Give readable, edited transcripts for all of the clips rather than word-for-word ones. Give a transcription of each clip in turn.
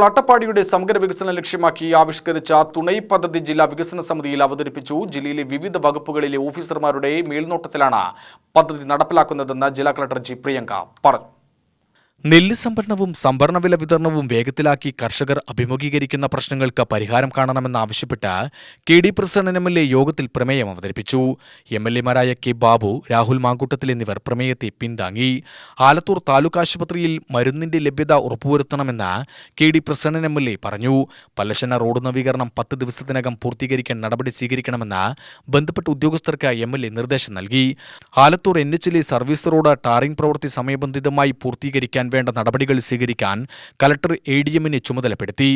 അട്ടപ്പാടിയുടെ സമഗ്ര വികസനം ലക്ഷ്യമാക്കി ആവിഷ്കരിച്ച തുണൈ പദ്ധതി ജില്ലാ വികസന സമിതിയിൽ അവതരിപ്പിച്ചു. ജില്ലയിലെ വിവിധ വകുപ്പുകളിലെ ഓഫീസർമാരുടെ മേൽനോട്ടത്തിലാണ് പദ്ധതി നടപ്പിലാക്കുന്നതെന്ന് ജില്ലാ കളക്ടർ ജി പ്രിയങ്ക പറഞ്ഞു. നെല്ല് സംഭരണവും സംഭരണ വില വിതരണവും വേഗത്തിലാക്കി കർഷകർ അഭിമുഖീകരിക്കുന്ന പ്രശ്നങ്ങൾക്ക് പരിഹാരം കാണണമെന്നാവശ്യപ്പെട്ട് KD പ്രസന്നൻ MLA യോഗത്തിൽ പ്രമേയം അവതരിപ്പിച്ചു. MLAമാരായ K ബാബു, രാഹുൽ മാങ്കൂട്ടത്തിൽ എന്നിവർ പ്രമേയത്തെ പിന്താങ്ങി. ആലത്തൂർ താലൂക്ക് ആശുപത്രിയിൽ മരുന്നിന്റെ ലഭ്യത ഉറപ്പുവരുത്തണമെന്ന് KD പ്രസന്നൻ MLA പറഞ്ഞു. പല്ലശ്ശന റോഡ് നവീകരണം 10 ദിവസത്തിനകം പൂർത്തീകരിക്കാൻ നടപടി സ്വീകരിക്കണമെന്ന് ബന്ധപ്പെട്ട ഉദ്യോഗസ്ഥർക്ക് MLA നിർദ്ദേശം നൽകി. Alathur NH service road tarring പ്രവൃത്തി സമയബന്ധിതമായി പൂർത്തീകരിക്കാൻ വേണ്ട നടപടികൾ സ്വീകരിക്കാൻ കലക്ടർ ADM-നെ ചുമതലപ്പെടുത്തി.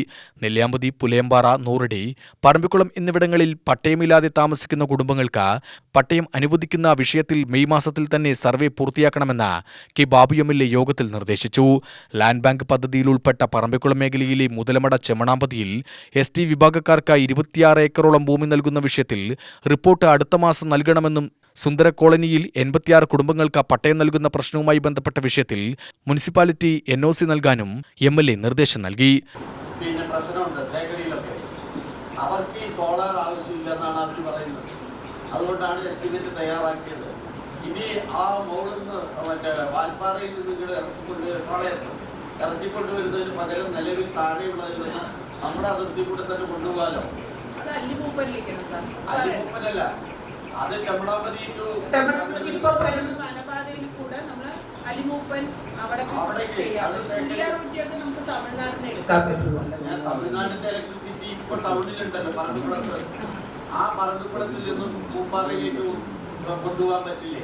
നെല്ലിയാമ്പതി, പുലയമ്പാറ, നൂറടി, പറമ്പിക്കുളം എന്നിവിടങ്ങളിൽ പട്ടയമില്ലാതെ താമസിക്കുന്ന കുടുംബങ്ങൾക്ക് പട്ടയം അനുവദിക്കുന്ന വിഷയത്തിൽ മെയ് മാസത്തിൽ തന്നെ സർവേ പൂർത്തിയാക്കണമെന്ന് K ബാബു MLA യോഗത്തിൽ നിർദ്ദേശിച്ചു. ലാൻഡ് ബാങ്ക് പദ്ധതിയിൽ ഉൾപ്പെട്ട പറമ്പിക്കുളം മേഖലയിലെ മുതലമട ചെമ്മണാമ്പതിയിൽ ST വിഭാഗക്കാർക്ക് 26 ഏക്കറോളം ഭൂമി നൽകുന്ന വിഷയത്തിൽ റിപ്പോർട്ട് അടുത്ത മാസം നൽകണമെന്നും സുന്ദര കോളനിയിൽ 86 കുടുംബങ്ങൾക്ക് പട്ടയം നൽകുന്ന പ്രശ്നവുമായി ബന്ധപ്പെട്ട വിഷയത്തിൽ മുനിസിപ്പാലിറ്റി NOC നൽകാനും MLA നിർദ്ദേശം നൽകി. പിന്നെ പ്രശ്നമുണ്ട് തേക്കടിയിലൊക്കെ അവർക്ക് ഈ സോളാർ ആവശ്യമില്ലെന്നാണ് അവർ പറയുന്നത്. അതുകൊണ്ടാണ് എസ്റ്റിമേറ്റ് തയ്യാറാക്കിയത്. ഇനി ആ മോളിൽ നിന്ന് മറ്റേ വാൽപ്പാറയിൽ നിന്ന് ഇറക്കിക്കൊണ്ടുവരുന്നതിന് പകരം നിലവിൽ താഴെയുള്ളതിൽ നിന്ന് നമ്മുടെ അതിർത്തി കൂടെ തന്നെ കൊണ്ടുപോകാലോ. അല്ലിമൂപ്പനല്ല, അത് ചെമ്മണാമ്പതി ടു തമിഴ്നാടിന്റെ ഇലക്ട്രിസിറ്റി ഇപ്പൊ ടൗണിലുണ്ടല്ലോ പറമ്പിക്കുളത്ത്. ആ പറമ്പിക്കുളത്തിൽ നിന്നും പൂപ്പാറയിലേക്ക് കൊണ്ടുപോകാൻ പറ്റില്ലേ?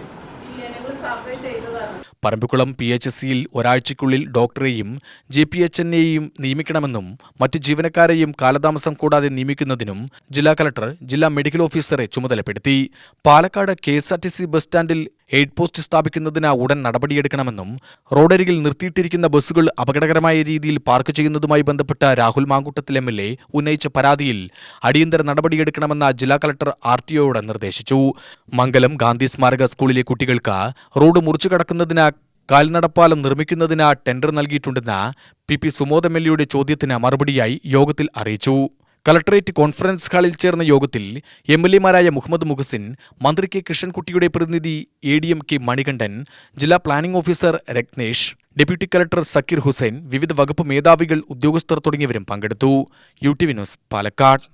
പറമ്പിക്കുളം PHC-യിൽ ഒരാഴ്ചയ്ക്കുള്ളിൽ ഡോക്ടറെയും JPHN-നെയും നിയമിക്കണമെന്നും മറ്റു ജീവനക്കാരെയും കാലതാമസം കൂടാതെ നിയമിക്കുന്നതിനും ജില്ലാ കളക്ടർ ജില്ലാ മെഡിക്കൽ ഓഫീസറെ ചുമതലപ്പെടുത്തി. പാലക്കാട് KSRTC ബസ് സ്റ്റാൻഡിൽ എയ്ഡ് പോസ്റ്റ് സ്ഥാപിക്കുന്നതിന് ഉടൻ നടപടിയെടുക്കണമെന്നും റോഡരികിൽ നിർത്തിയിട്ടിരിക്കുന്ന ബസ്സുകൾ അപകടകരമായ രീതിയിൽ പാർക്ക് ചെയ്യുന്നതുമായി ബന്ധപ്പെട്ട രാഹുൽ മാങ്കൂട്ടത്തിൽ MLA ഉന്നയിച്ച പരാതിയിൽ അടിയന്തര നടപടിയെടുക്കണമെന്ന് ജില്ലാ കളക്ടർ RTOയോട് നിർദ്ദേശിച്ചു. മംഗലം ഗാന്ധി സ്മാരക സ്കൂളിലെ കുട്ടികൾക്ക് റോഡ് മുറിച്ചു കടക്കുന്നതിന് കാൽനടപ്പാലം നിർമ്മിക്കുന്നതിന് ടെൻഡർ നൽകിയിട്ടുണ്ടെന്ന് PP സുമോദ് MLAയുടെ ചോദ്യത്തിന് മറുപടിയായി യോഗത്തിൽ അറിയിച്ചു. കളക്ടറേറ്റ് കോൺഫറൻസ് ഹാളിൽ ചേർന്ന യോഗത്തിൽ MLAമാരായ മുഹമ്മദ് മുഹസിൻ, മന്ത്രി K കൃഷ്ണൻകുട്ടിയുടെ പ്രതിനിധി ADM K മണികണ്ഠൻ, ജില്ലാ planning officer Ratnesh, deputy collector Zakir Hussain, വിവിധ വകുപ്പ് മേധാവികൾ, ഉദ്യോഗസ്ഥർ തുടങ്ങിയവരും പങ്കെടുത്തു. UTV news, Palakkad.